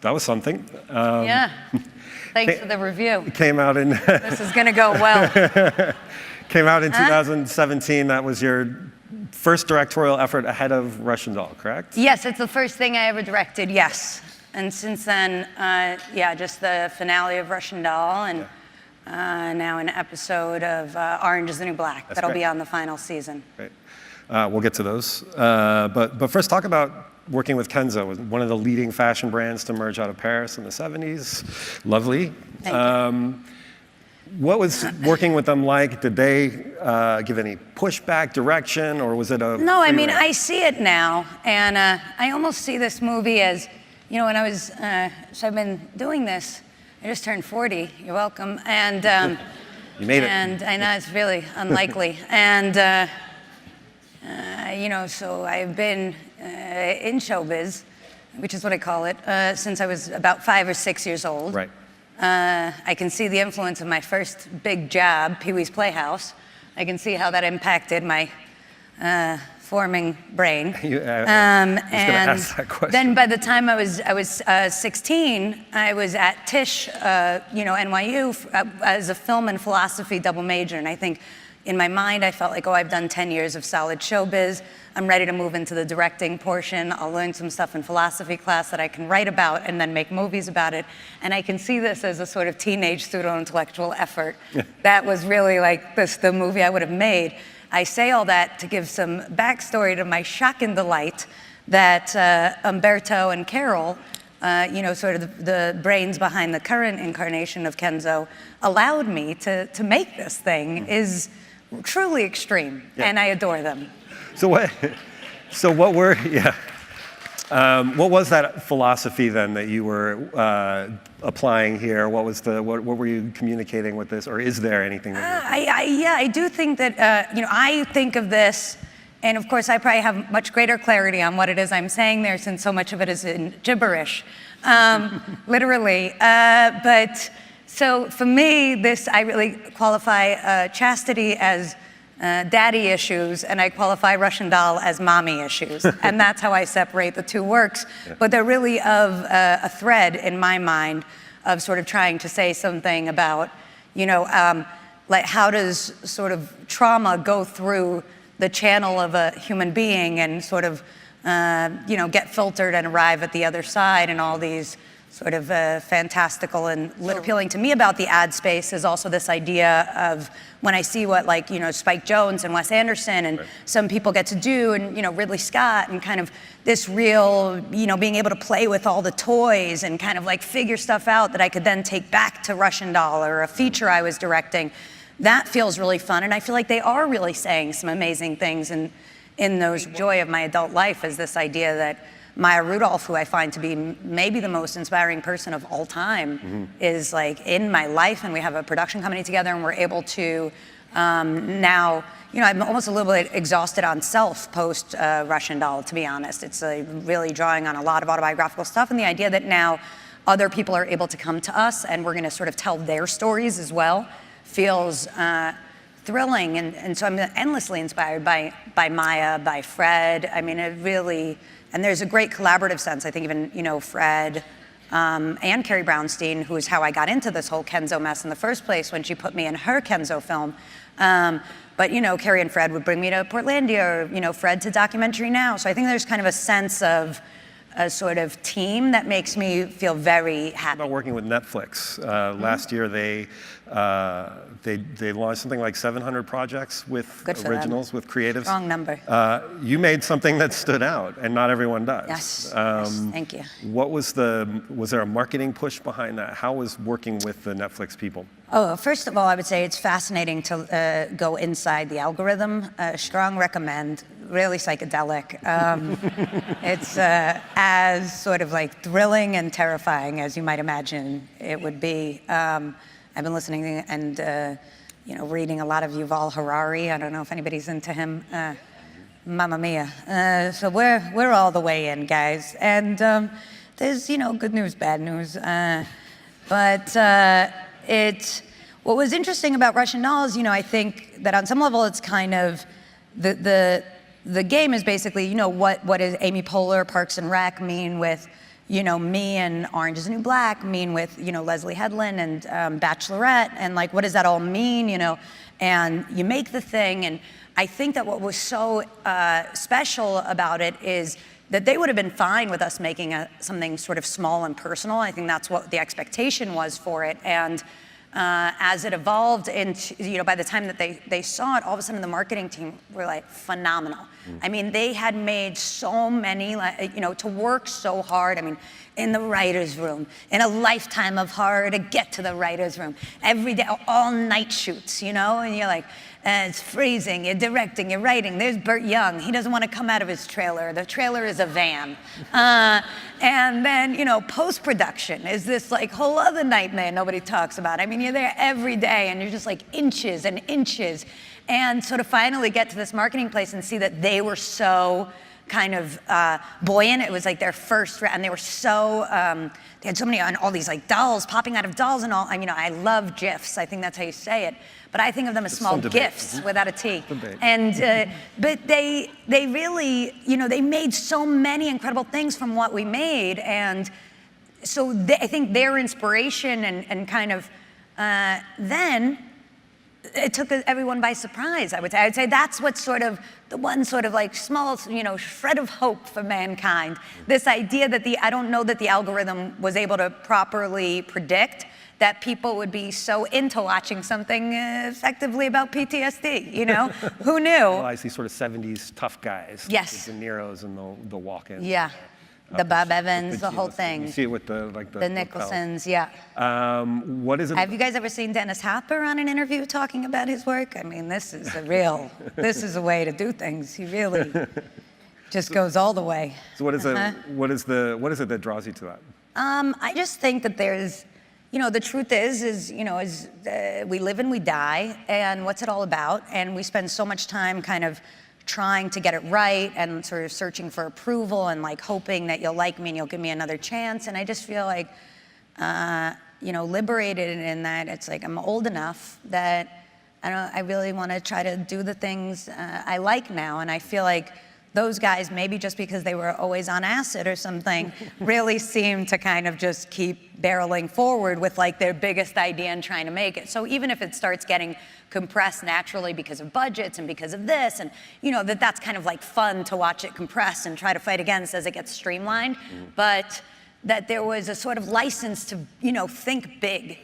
That was something. Yeah. Thanks for the review. Came out in... This is going to go well. Came out in 2017. That was your first directorial effort ahead of Russian Doll, correct? Yes, it's the first thing I ever directed, yes. And since then, yeah, just the finale of Russian Doll and now an episode of Orange is the New Black. That'll be on the final season. Great. We'll get to those. But first, talk about working with Kenzo, one of the leading fashion brands to emerge out of Paris in the 70s. Lovely. Thank you. What was working with them like? Did they give any pushback, direction, or was it a... No, I mean, I see it now, and I almost see this movie as, you know, when I was, so I've been doing this, I just turned 40, you're welcome, and... You made it. And I know it's really unlikely, and, you know, so I've been in showbiz, which is what I call it, since I was about 5 or 6 years old. Right. I can see the influence of my first big job, Pee-wee's Playhouse. I can see how that impacted my forming brain. I was going to ask that question. Then by the time I was 16, I was at Tisch, you know, NYU, as a film and philosophy double major. And I think in my mind, I felt like, oh, I've done 10 years of solid showbiz. I'm ready to move into the directing portion. I'll learn some stuff in philosophy class that I can write about and then make movies about it. And I can see this as a sort of teenage pseudo-intellectual effort. That was really like the movie I would have made. I say all that to give some backstory to my shock and delight that Umberto and Carol, you know, sort of the brains behind the current incarnation of Kenzo, allowed me to make this thing is truly extreme, and I adore them. So what was that philosophy then that you were applying here? What were you communicating with this, or is there anything? Yeah, I do think that, you know, I think of this, and of course I probably have much greater clarity on what it is I'm saying there since so much of it is in gibberish, literally. But so for me, I really qualify chastity as daddy issues, and I qualify Russian Doll as mommy issues. And that's how I separate the two works. Yeah. But they're really of a thread in my mind of sort of trying to say something about, you know, like how does sort of trauma go through the channel of a human being and sort of, you know, get filtered and arrive at the other side, and all these sort of fantastical and appealing to me about the ad space is also this idea of when I see what, like, you know, Spike Jonze and Wes Anderson and some people get to do, and, you know, Ridley Scott, and kind of this real, you know, being able to play with all the toys and kind of like figure stuff out that I could then take back to Russian Doll or a feature I was directing. That feels really fun, and I feel like they are really saying some amazing things in those. Joy of my adult life is this idea that Maya Rudolph, who I find to be maybe the most inspiring person of all time, is like in my life, and we have a production company together, and we're able to now, you know, I'm almost a little bit exhausted on self post Russian Doll, to be honest. It's really drawing on a lot of autobiographical stuff, and the idea that now other people are able to come to us and we're going to sort of tell their stories as well feels thrilling, and so I'm endlessly inspired by Maya, by Fred. I mean, it really. And there's a great collaborative sense. I think even, you know, Fred and Carrie Brownstein, who is how I got into this whole Kenzo mess in the first place when she put me in her Kenzo film. But, you know, Carrie and Fred would bring me to Portlandia, or, you know, Fred to Documentary Now. So I think there's kind of a sense of a sort of team that makes me feel very happy. About working with Netflix. Last year they launched something like 700 projects with originals, with creatives. Strong number. You made something that stood out, and not everyone does. Yes, yes, thank you. What was there a marketing push behind that? How was working with the Netflix people? Oh, first of all, I would say it's fascinating to go inside the algorithm. Strong recommend, really psychedelic. It's as sort of like thrilling and terrifying as you might imagine it would be. I've been listening and you know, reading a lot of Yuval Harari. I don't know if anybody's into him. Mamma mia. So we're all the way in, guys. And there's, you know, good news, bad news. But what was interesting about Russian Doll is, you know, I think that on some level it's kind of the game is basically, you know, what does Amy Poehler, Parks and Rec mean with me and Orange is the New Black, mean with, Leslie Headland and Bachelorette, and like, what does that all mean, And you make the thing, and I think that what was so special about it is that they would have been fine with us making something sort of small and personal. I think that's what the expectation was for it, and as it evolved into, by the time that they saw it, all of a sudden the marketing team were like phenomenal. I mean, they had made so many, to work so hard. I mean, in the writer's room, in a lifetime of horror to get to the writer's room, every day, all night shoots, and you're like, it's freezing, you're directing, you're writing. There's Burt Young, he doesn't want to come out of his trailer. The trailer is a van. And then, post-production is this like whole other nightmare nobody talks about. I mean, you're there every day and you're just like inches and inches. And so to finally get to this marketing place and see that they were so kind of buoyant. It was like their first, and they were so, they had so many, all these like dolls, popping out of dolls and all. I love GIFs. I think that's how you say it. But I think of them as small gifts without a T. And, but they really, they made so many incredible things from what we made. And so I think their inspiration and kind of then, it took everyone by surprise, I would say. I would say that's what's sort of the one sort of like small, shred of hope for mankind. This idea that I don't know that the algorithm was able to properly predict that people would be so into watching something effectively about PTSD, Who knew? Well, I see sort of 70s tough guys. Yes. The De Niro's and the walk-ins. Yeah. The Bob Evans, the whole thing. You see it with the Nicholsons, yeah. What is it? Have you guys ever seen Dennis Hopper on an interview talking about his work? I mean, this is a way to do things. He really just goes all the way. So what is it that draws you to that? I just think that there's, the truth is we live and we die, and what's it all about? And we spend so much time kind of trying to get it right and sort of searching for approval and like hoping that you'll like me and you'll give me another chance. And I just feel like, liberated in that it's like I'm old enough that I really want to try to do the things I like now. And I feel like those guys, maybe just because they were always on acid or something, really seem to kind of just keep barreling forward with like their biggest idea and trying to make it. So even if it starts getting compressed naturally because of budgets and because of this, and that's kind of like fun to watch it compress and try to fight against as it gets streamlined, but that there was a sort of license to, think big